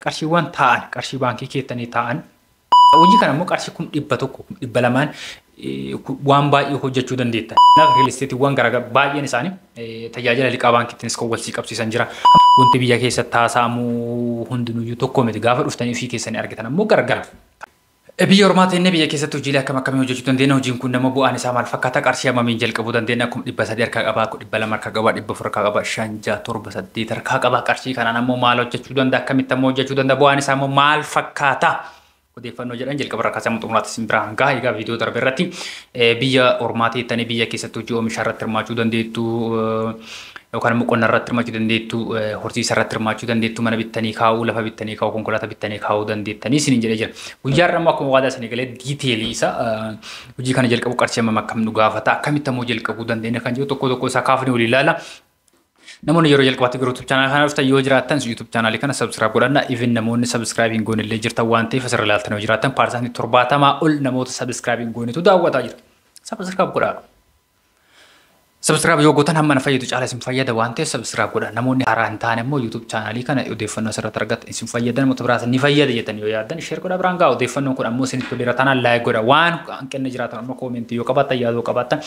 qarshiiwwan ta'an qarshii baankii keettanii ta'an hojii kana immoo qarshii 100 waan baay'ee hojjechuu dandeetta. Naaf real estate waan garaagaraa baay'een isaanii tajaajila liqaa baankiittiinis kan walsii qabsiisan jira. Wanti biyya keessatti taasifamu hundinuyyuu tokko miti gaafa dhuftanii fi keessanii argitan ammoo gargara. Biyya ormaata inni biyya keessatti hojiilee akkam akkamii hojjechuu dandeenya hojiin kun nama bu'aan isaa maal fakkaata qarshii hammamiin jalqabuu dandeenya akkuma 300 harkaa qabaa 200 harkaa qabaa 400 harkaa qabaa 5 6 7 8 harkaa qabaa qarshii kanaan ammoo maal hojjechuu danda'a akkamitti ammoo hojjechuu danda'a bu'aan isaa ammoo maal fakkaata odeeffannoo jedhan jalqaba irraa kaasee xumuraatti isin biraan gahaa egaa viidiyoo darbe irratti biyya ormaata jettanii biyya keessatti hojii oomisha irratti hirmaachuu dandeettu yookaan immoo qonna irratti hirmaachuu dandeettu horsiisa irratti hirmaachuu dandeettu mana bittanii kaa'uu lafa bittanii kaa'uu konkolaataa bittanii kaa'uu dandeettanii isin jedhee jira guyyaa irraa immoo akkuma waadaa isin galee diiteelii isa hojii kana jalqabu qarshii hammam akkam nu gaafata akkamitti ammoo jalqabuu dandeenya kan jiru tokko tokko isaa kaafnee waliin ilaalla. Namoonni yeroo jalqabaatti YouTube channel kana dhuftan yoo jiraattan YouTube channel kana subscribe godhanna even namoonni subscribe hin goone illee jirtan waan ta'eef asirra ilaaltan yoo jiraattan paarsantii 70 ol namoota subscribe hin goonetu daawwataa jira. Subscribe godhaa. Subscribe yoo gootan hamma na fayyadu caalaa isin fayyada waan ta'eef subscribe godhaa. Namoonni haaraa hin taane immoo YouTube channel kana odeeffannoo asirratti argatan isin fayyadan namoota biraas ni fayyada jettan yoo yaaddan share godhaa biraan ga'a odeeffannoon kun ammoo isinitti toleera tanaan like godhaa waan hanqinni jiraatan ammoo comment yoo qabaattan yaaduu qabaattan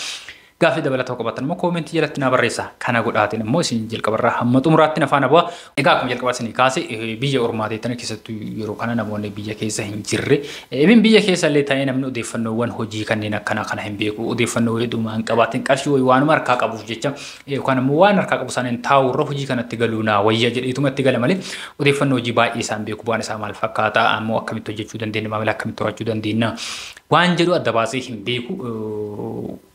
gaaffii dabalataa qabaatan immoo koomentii jalatti na barreessaa kana godhaatiin immoo isin jalqabarraa hamma xumuraatti na faana bu'aa egaa akkuma jalqabaa isin kaasee biyya ormaateetan keessattuu yeroo kana namoonni biyya keessa hin jirre even biyya keessa illee ta'ee namni odeeffannoowwan hojii kanneen akkanaa kana hin beeku odeeffannoo heddumaa hin qabaatin qarshii waanuma harkaa qabuuf jecha yookaan immoo waan harkaa qabu sanaan taa'urra hojii kanatti galuu naa wayya jedheetumatti gala malee odeeffannoo hojii baay'ee isaan beeku bu'aan isaa maal fakkaata ammoo akkamitti hojjechuu dandeenya maamila akkamitti horachuu dandeenya waan jedhu adda baasee hin beeku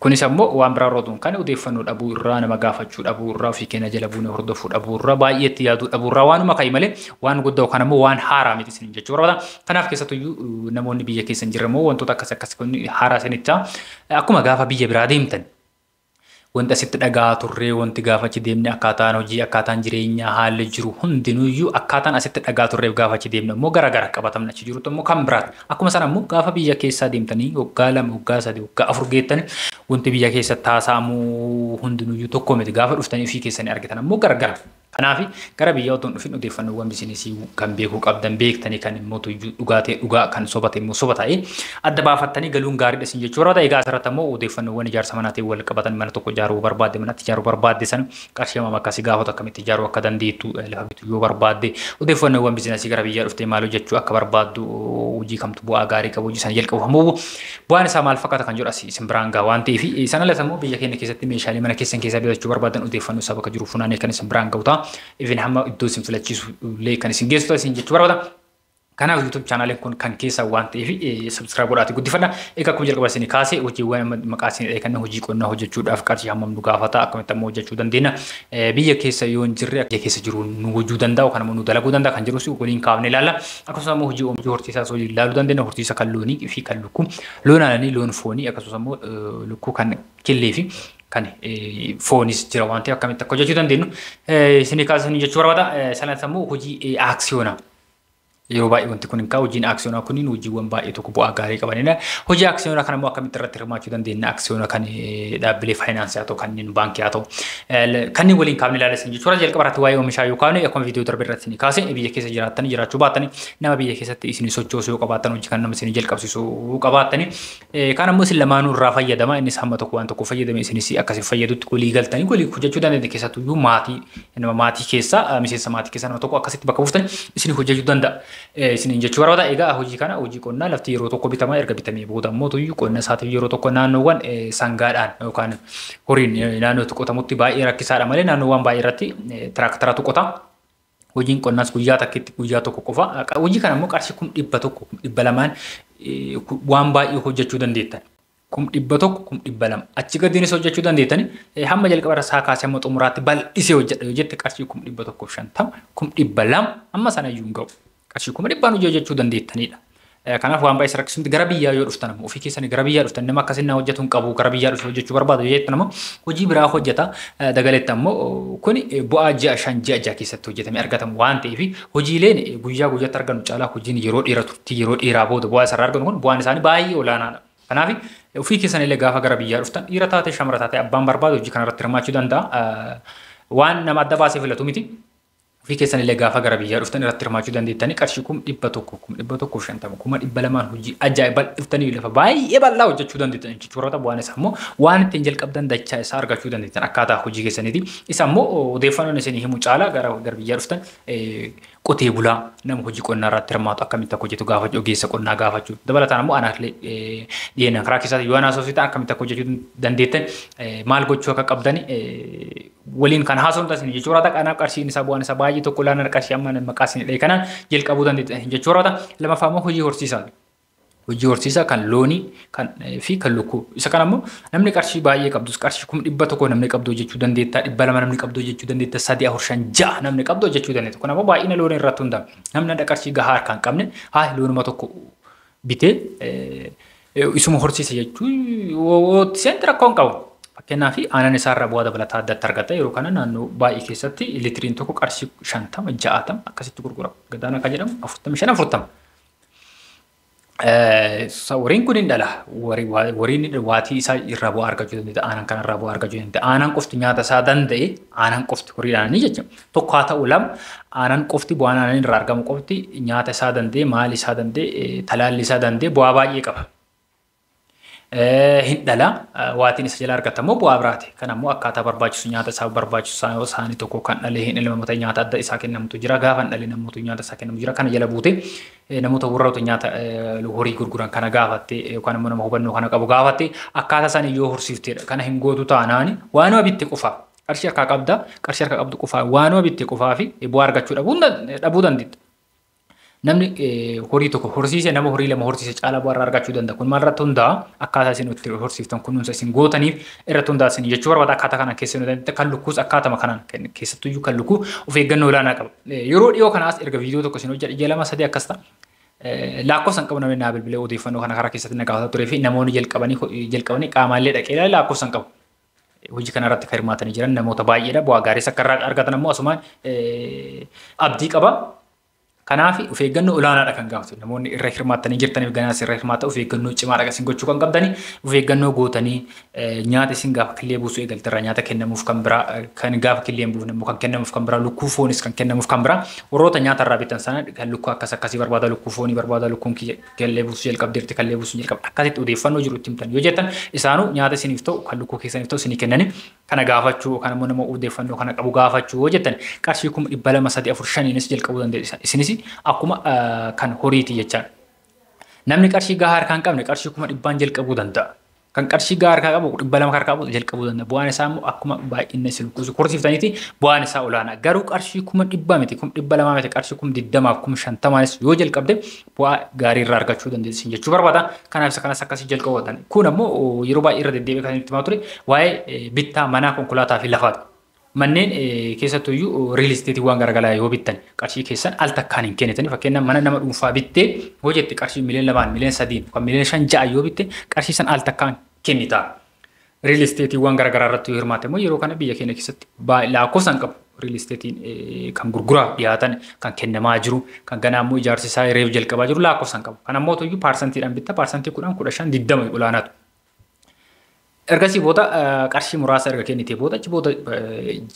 kunis ammoo waan biraa roduun kan odeeffannoo dhabuu irraa nama gaafachuu dhabuu irraa fi kenna jala buune hordofuu dhabuu irraa baay'eetti yaaduu dhabuu irraa waanuma kai malee waan guddaa kan ammoo waan haaraa miti isin jechuu barbaada kanaaf keessattuu namoonni biyya keessa hin jirre immoo wantoota akkas kun haaraa isinitti akkuma gaafa biyya biraa deemtan wanta sitti dhagaa turree wanti gaafachi deemne akkaataan hojii akkaataan jireenyaa haalli jiru hundinuyyuu akkaataan asitti dhagaa turreef gaafachi deemne immoo garagara qabatamna achi jirutu immoo kan biraati akkuma sana immoo gaafa biyya keessaa deemtanii waggaa 2 waggaa 3 waggaa 4 geettanii wanti biyya keessa taasifamu hundinuyyuu tokko miti gaafa dhuftanii fi keessanii argitan immoo garagara kanaaf gara biyya otoo dhufin odeeffannoowwan bizinesii kan beekuu qabdan beektanii kan immoo dhugaa kan sobate immoo soba ta'ee adda baafattanii galuun gaariidha isin jechuu barbaada egaa asirratti immoo odeeffannoowwan ijaarsa manaatiin wal qabatan mana tokko ijaaruu barbaadde manatti ijaaruu barbaadde san qarshii hammam akkasii gaafatu akkamitti ijaaruu akka dandeettu lafa bituu yoo barbaadde odeeffannoowwan bizinesii gara biyyaa dhuftee maal hojjechuu akka barbaaddu hojii kamtu bu'aa gaarii qabu hojii sana jalqabu ammoo bu'aan isaa maal fakkaata kan jedhu isin biraan gaa waan ta'eef sana lata immoo biyya keenya keessatti meeshaalee mana keessan keessaa bitachuu barbaadan odeeffannoo isaa bakka jiru funaanee kan isin biraan ga'u ta'a even hamma iddoo isin filachiisu illee kan isin geessu isin jechuu barbaada. Kanaaf YouTube channel kun kan keessa waan ta'eef subscribe godhaati guddifadha. Egaa akkuma jalqaba isin kaasee hojiiwwan maqaa isin eeganna hojii qonnaa hojjechuudhaaf qarshii hammam nu gaafata akkamitti ammoo hojjechuu dandeenya. Biyya keessa yoo hin jirre biyya keessa jiru nu hojjechuu danda'u kan ammoo nu dalaguu danda'a kan jirus waliin kaafne ilaalla. Akkasumas ammoo hojii oomishuu horsiisaas waliin ilaaluu dandeenya horsiisa kan loonii fi kan lukkuu loon aananii loon foonii akkasumas ammoo lukkuu kan killee fi kan foonis jira waan ta'eef akkamitti akka hojjechuu dandeenyu isin kaasanii jechuu barbaada. Sanas ammoo hojii aaksiyoonaa yeroo baay'ee wanti kun hin hojiin aaksiyoonaa kuniin hojiiwwan baay'ee tokko bu'aa gaarii qabanidha. Hojii aaksiyoonaa kana immoo akkamitti irratti hirmaachuu dandeenya aaksiyoonaa kan dhaabbilee faayinaansii haa ta'u kanneen baankii haa ta'u kanneen waliin kaafne ilaalan jechuudha. Jalqaba irratti waa'ee oomishaa yookaan akkuma viidiyoo darbe irratti ni kaase biyya keessa jiraatanii jiraachuu baatanii nama biyya keessatti isin sochoosuu yoo qabaatan hojii kan nama isin jalqabsiisuu qabaatanii kan ammoo isin lamaanuu irraa fayyadama innis hamma tokko waan tokko fayyadame isinis akkasiin fayyadutti walii galtanii walii hojjechuu dandeenya keessattuu maatii keessa miseensa maatii keessa nama tokko akkasitti bakka buuftanii isin hojjechuu danda'a. Isin jechuu barbaada egaa hojii kana hojii qonnaa lafti yeroo tokko bitama erga bitamee booda immoo tuyyuu qonna isaatiif yeroo tokko naannoowwan sangaadhaan yookaan horiin naannoo qotamutti baay'ee rakkisaadha malee naannoowwan baay'ee irratti tiraaktara qota hojiin qonnaas guyyaa tokko qofa hojii kana immoo qarshii 100 200 waan baay'ee hojjechuu dandeettan 100 200 achi gadiinis hojjechuu dandeettan hamma jalqaba irraa kaasee hamma xumuraatti bal'isee hojjedha yoo jette qarshii 150 200 amma sana iyyuu hin ga'u. Qarshii 100 hojjechuu dandeettanidha. Kanaaf waan baay'ee rakkisutti gara biyyaa yoo dhuftan ammoo ofii keessanii gara biyyaa dhuftan nama akkasiin na hojjetu hin qabu gara biyyaa dhufee hojjechuu barbaadu yoo jettan ammoo hojii biraa hojjeta dagaletti ammoo kun bu'aa 6 keessatti hojjetamee argatamu waan ta'eef hojiileen guyyaa guyyaatti argannu caalaa hojiin yeroo dheeraa booda bu'aa isarraa argannu kun bu'aan isaanii baay'ee olaanaadha. Kanaaf ofii keessanii illee gaafa gara biyyaa dhuftan dhiira taate shamara taate abbaan barbaadu hojii kanarratti hirmaachuu danda'a. Waan nama adda baasee filatu miti. Ofii keessan illee gaafa gara biyyaa dhuftan irratti hirmaachuu dandeettanii qarshii 1,150 200 hojii ajaa'iba dhuftanii lafa baay'ee bal'aa hojjechuu dandeettan jechuudha. Bu'aan isaa immoo waan ittiin jalqabdan dachaa isaa argachuu dandeettan akkaataa hojii keessaniiti. Isa immoo odeeffannoon isinii himu caalaa gara biyyaa dhuftan qotee bulaa nama hojii qonnaa irratti hirmaatu akkamitti akka hojjetu gaafachuu ogeessa qonnaa gaafachuu dabalataan immoo anaafillee dhiyeenya karaa keessatti yoo anaasofii ta'an akkamitti akka hojjechuu dandeettan maal gochuu akka qabdan waliin kan haasawuun taasisan jechuudha. Kanaaf qarshiin isaa bu'aan isaa baay'ee tokko laana qarshii amma maqaa isinii kanaan jalqabuu dandeettan jechuudha. Lammaffaa immoo hojii horsiisaa. Hojii horsiisaa kan loonii kan fi kan lukkuu. Isa kana immoo namni qarshii baay'ee qabdus qarshii 100 namni qabdu hojjechuu dandeetta 200 namni qabdu hojjechuu dandeetta 3 4 5 6 namni qabdu hojjechuu dandeetta. Kun immoo baay'ina loonii irratti hundaa'a. Namni qarshii gahaa harkaan qabne haa loonuma tokko bitee isuma horsiisa jechuun seenti rakkoon qabu. Fakkeenyaaf aannan isaarraa bu'aa dabalataa addatti argata yeroo kana naannoo baay'ee keessatti litiriin tokko qarshii 50 60 akkasitti gurgurama. Gadaana kan jedhamu 45 40. Wariin kun hin dhala. Wariin waatii isaa irraa bu'aa argachuu dandeetta. Aannan kan irraa bu'aa argachuu dandeetta. Aannan qofti nyaata isaa danda'e aannan qofti horiidhaan ni jechuudha. Tokko haa ta'u lama aannan qofti bu'aan aannan irraa argamu qofti nyaata isaa danda'e maali isaa danda'e talaalli isaa danda'e bu'aa baay'ee qaba. Hin dhala waatiin isa jala argatamu bu'aa biraati. Kanammoo akkaataa barbaachisu nyaata isaa barbaachisu isaanii tokko kan dhalee hin ilmaamata nyaata adda isaa kennamutu jira. Gaafa hin dhalee namoota nyaata isaa kennamu jira. Kana jala buute namoota warroota nyaata horii gurguran kana gaafatte yookaan immoo nama hubannoo kana qabu gaafatte akkaataa isaanii yoo horsiiftedha. Kana hin gootu taanaani waanuma bitte qofaa qarshii harkaa qabda qarshii harkaa qabdu qofaa waanuma bitte qofaa fi bu'aa argachuu dhabuu dandeetta. Namni horii tokko horsiise nama horii lama horsiise caalaa bu'aa argachuu danda'a. Kun maalirratti hundaa'a? Akkaataa isin itti horsiiftan kunuunsa isin gootaniif irratti hundaa'a isin jechuu barbaada. Akkaataa kanaan keessa nu dandeetta kan lukkuus akkaatama kanaan keessattuyyuu kan lukkuu of eeggannoo olaanaa qaba. Yeroo dhiyoo kanaas erga viidiyoo tokko isin hojjedhe ija 2-3 akkas ta'a. Lakkoofsan qabu namni naa bilbilee odeeffannoo kana karaa keessatti na gaafata turee fi namoonni jalqabanii qaamaallee dhaqee lakkoofsan qabu. Hojii kanarratti kan hirmaatanii jiran namoota baay'eedha. Bu'aa gaariis akka irraa argatan immoo asumaan abdii qaba. Kanaaf of eeggannoo olaanaadha kan gaafatu. Namoonni irra hirmaatanii jirtaniif ganaas irra hirmaata of eeggannoo cimaadha isin gochuu kan qabdani. Of eeggannoo gootanii nyaata isin gaafa killee buusuu eegaltarra nyaata kennamuuf kan biraa kan gaafa killee buufne immoo kan kennamuuf kan biraa lukkuu foonis kan kennamuuf kan biraa warroota nyaata irraa bitan sana kan lukkuu akkasii barbaada lukkuu foonii barbaada lukkuun killee buusuu jalqabdeerti killee buusuu jalqabde akkasitti odeeffannoo jiru itti himtan yoo jettan isaanuu nyaata isiniif ta'u kan lukkuu keessaniif ta'u isinii kennani kana gaafachuu yookaan immoo nama odeeffannoo kana qabu gaafachuu yoo jettan qarshii 200 jalqabuu dandeessa isinis akkuma kan horiiti jechaan. Namni qarshii gahaa harkaan qabne qarshii 100 jalqabuu danda'a. Kan qarshii gahaa harkaa qabu 200 harkaa qabu jalqabuu danda'a. Bu'aan isaa immoo akkuma baay'ina isin horsiiftaniiti bu'aan isaa olaanaa. Garuu qarshii 100 miti 200 miti qarshii 20 50 yoo jalqabde bu'aa gaarii irraa argachuu dandeessin jechuu barbaada. Kanaaf isa kanas akkasii jalqabatan. Kun ammoo yeroo baay'ee irra deddeebi'ee kan itti himaa ture waa'ee bittaa manaa konkolaataa fi lafaati. Manneen keessattuyyuu riil isteetiiwwan garaagaraa yoo bittan qarshii keessan al takkaan hin kennitanii fakkeenyaaf mana nama dhuunfaa bittee yoo jette qarshii miliyoona 2 miliyoona 3 yookaan miliyoona 5 6 yoo bitte qarshii san al takkaan kennita. Riil isteetiiwwan garaagaraa irratti yoo hirmaate immoo yeroo kana biyya keenya keessatti lakkoofsan qabu. Riil isteetiin kan gurguraaf dhiyaatan kan kennamaa jiru kan ganaa immoo ijaarsi isaa reef jalqabaa jiru lakkoofsan qabu. Kan ammoo tuyyuu paarsantiidhaan bitta paarsantii 10 15 20 olaanaatu. Ergasii booda qarshii muraasa erga kennitee booda achi booda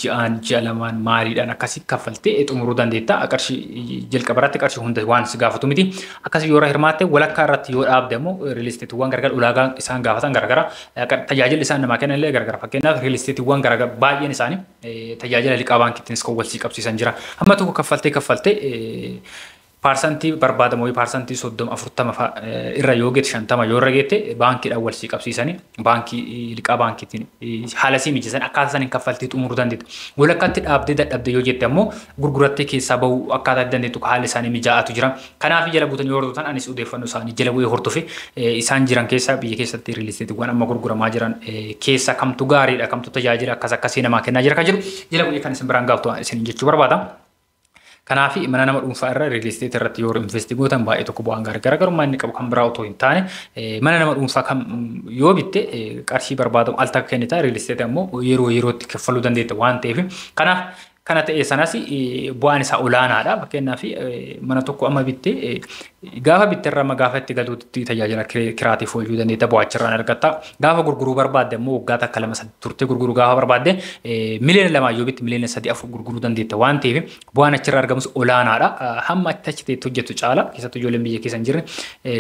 ji'a lamaan maaliidhaan akkasii kaffaltee xumuruu dandeetta. Qarshii jalqabarratti qarshii hunda waan si gaafatu miti. Akkasii yoo hirmaatte walakkaa irratti yoo dhaabde immoo riil isteetiiwwan garaagaraa ulaagaa isaan gaafatan garaagaraa tajaajilli isaan namaa kennan illee garaagaraa. Fakkeenyaaf riil isteetiiwwan garaagaraa baay'een isaanii tajaajila liqaa baankiittiinis kan walsii qabsiisan jira. Amma tokko kaffaltee paarsantii barbaadamu paarsantii 30-40 irra yoo geette 50 yoo irra geette baankiidhaan walsii qabsiisanii baankii liqaa baankiitiin haala sii mijeessan akkaataa saniin kaffaltii xumuruu dandeetta. Walakkaatti dhaabdee dadhabde yoo jette ammoo gurgurattee keessaa bahuu akkaataa dandeettu haala isaanii mijaa'atu jira. Kanaaf jala buutanii yoo hordotan anis odeeffannoo isaanii jala bu'ee hordofe isaan jiran keessaa biyya keessatti riil isteetiiwwan amma gurguramaa jiran keessaa kamtu gaariidha kamtu tajaajila akkasii namaa kennaa jira kan jiru jala bu'ee kan isin biraan gaaftu isin jechuu barbaada. Kanaaf mana nama dhuunfaa irra riil isteetii irratti yoo investi gootan baay'ee tokko bu'aan garaagarummaa inni qabu kan biraa otoo hin taane mana nama dhuunfaa kam yoo bitte qarshii barbaadamu al takka kennita riil isteetii ammoo yeroo yerootti kaffaluu dandeetta waan ta'eef kanaaf kana ta'e sanas bu'aan isaa olaanaadha fakkeenyaaf mana tokko amma bitte gaafa bitterra amma gaafa itti galuutti tajaajila kiraatiif oolchuu dandeetta bu'aachirraan argatta gaafa gurguruu barbaadde immoo waggaa takka lama sadi turte gurguruu gaafa barbaadde miliyoona lama yoo bitti miliyoona sadii afur gurguruu dandeetta waan ta'eef bu'aan achirraa argamus olaanaadha hamma achi ta'e hojjetu caala keessattuu ijoolleen biyya keessa hin jirre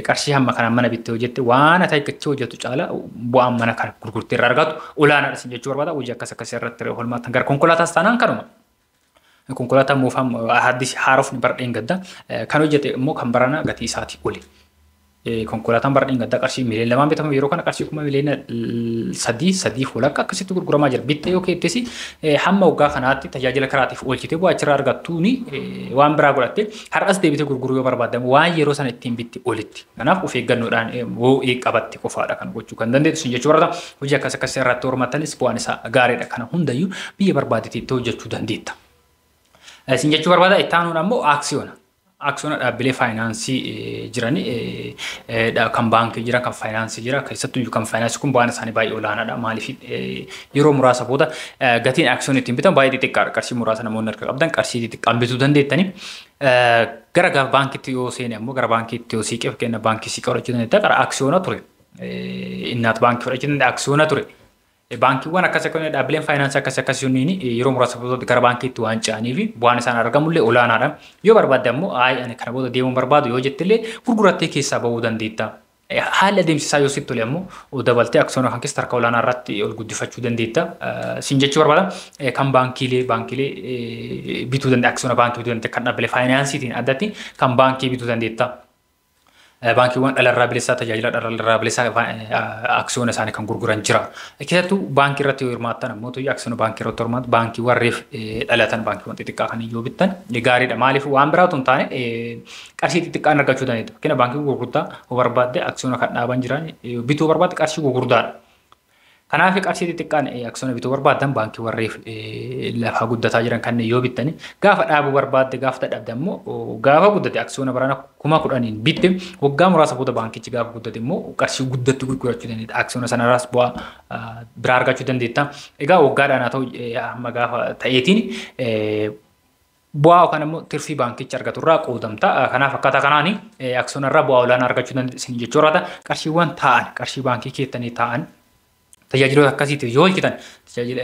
qarshii hamma kanaan mana bitte hojjette waan ati achi hojjetu caala bu'aan mana kana gurgurtee irraa argatu olaanaadha sin jechuu barbaada hojii akkas irratti holmaatan gara konkolaataas taanaan kanuma. Konkolaataa moofam haddisi haarofni bardeen gadda kan hojjete immoo kan barana gatii isaati oli. Konkolaataan bardeen gadda qarshii miliyoona lamaan bitamu yeroo kana qarshii kuma miliyoona sadii walakkaa akkasitti gurguramaa jira. Bittee yoo keettesi hamma waggaa kanaatti tajaajila kiraatiif oolchite bu'aa achirraa argattuuni waan biraa godhatte har'as deebite gurguruu yoo barbaadamu waan yeroo sana ittiin bitti olitti. Kanaaf of eeggannoodhaan qabatte qofaadha kan gochuu kan dandeessu sun jechuu barbaada. Hojii akkas irratti hormatanis bu'aan isaa gaariidha. Kana hundayyuu biyya barbaadetti hojjechuu dandeetta. Sin jechuu barbaada itti aanuun ammoo aksiyoona. Aksiyoona dhaabbilee faayinaansii jirani kan baankii jira kan faayinaansii jira keessattuu kan faayinaansii kun bu'aan isaanii baay'ee olaanaadha maaliif yeroo muraasa booda gatiin aksiyoon ittiin bitan baay'ee xixiqqaadha qarshii muraasa namoonni harka qabdan qarshii xixiqqaan bituu dandeettani gara baankiitti yoo seene ammoo gara baankiitti yoo siiqee fakkeenya baankii siiqee fudhachuu dandeetta gara aksiyoona ture innaat baankii fudhachuu dandeetta aksiyoona ture. Baankiiwwan akkasii kun dhaabbileen faayinaansii akkasii sunniin yeroo muraasa booda gara baankiitti waan ce'anii fi bu'aan isaan argamullee olaanaadha. Yoo barbaadde ammoo ani kana booda deemuun barbaadu yoo jettillee gurgurattee keessaa bahuu dandeetta. Haalli adeemsisaa yoo sitti tole ammoo dabaltee aksiyoona kan keessa harka olaanaa irratti ol guddifachuu dandeetta. Sin jechuu barbaada kan baankiilee bituu dandeetta aksiyoona baankii bituu dandeetta kan dhaabbilee faayinaansiitiin addatti kan baankii bituu dandeetta. Baankiiwwan dhalarraa bilisaa tajaajila dhalarraa bilisaa aksiyoona isaanii kan gurguran jira. Keessattuu baankii irratti yoo hirmaattan ammoo tuyya aksiyoona baankii irratti hirmaatu baankiiwwan reef dhalatan baankiiwwan xixiqqaa kan yoo bittan gaariidha. Maaliif waan biraatu hin taane qarshii xixiqqaan argachuu dandeetta. Fakkeenya baankii gurgurtaa yoo barbaadde aksiyoona kan dhaaban jiran bituu barbaadde qarshii gurgurdaadha. Kanaaf qarshii xixiqqaan aksiyoona bituu barbaadan baankii warreef lafa guddataa jiran kanneen yoo bittani gaafa dhaabuu barbaadde gaafa dadhabde ammoo gaafa guddate aksiyoona barana 10,000 bitte waggaa muraasa booda baankichi gaafa guddate immoo qarshii guddatti gurgurachuu dandeetta aksiyoona sanarraas bu'aa biraa argachuu dandeetta. Egaa waggaadhaan haa ta'u amma gaafa ta'eetiin bu'aa yookaan immoo tirfii baankichi argaturraa qoodamta. Kanaaf akkaataa kanaan aksiyoonarraa bu'aa olaanaa argachuu dandeessin jechuudha. Qarshiiwwan taa'an qarshii baankii keessanii taa'an tajaajiloota akkasiitiif yoo hojjetan tajaajila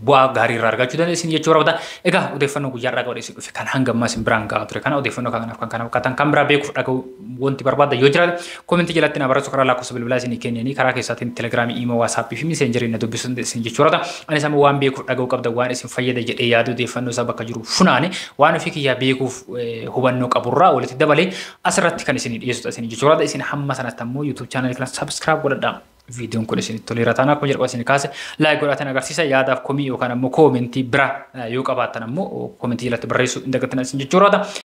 bu'aa gaarii irraa argachuu dandeessin jechuudha barbaada. Egaa odeeffannoo guyyaarraa qabadeessi dhufe kan hanga ammaa isin biraan gahaa ture kana odeeffannoo kanaaf kan kana kan biraa beekuuf dhaga'u wanti barbaadda yoo jiraate koomentii jalatti na barreessu karaa lakkoofsa bilbilaa isin kennanii karaa keessaatiin telegiraamii iimoo waasappii fi miseenjerii na dubbisuu dandeessin jechuudha. Anis amma waan beekuuf dhaga'u qabda waan isin fayyada jedhee yaadu odeeffannoo isaa bakka jiru funaane waan ofii kiyyaa beekuuf hubannoo qaburraa walitti dabalee asirratti kan isin dhiyeessu isin jechuudha. Isin hamma sanatti ammoo YouTube channel kana subscribe godhadhaa. Videoon kun isin toleera taanaa kun jedhu isin kaase like godhatan agarsiisa yaadaaf komii yookaan ammoo koomentii bira yoo qabaattan ammoo koomentii jalatti barreessuu hin dagatinaa isin jechuudha.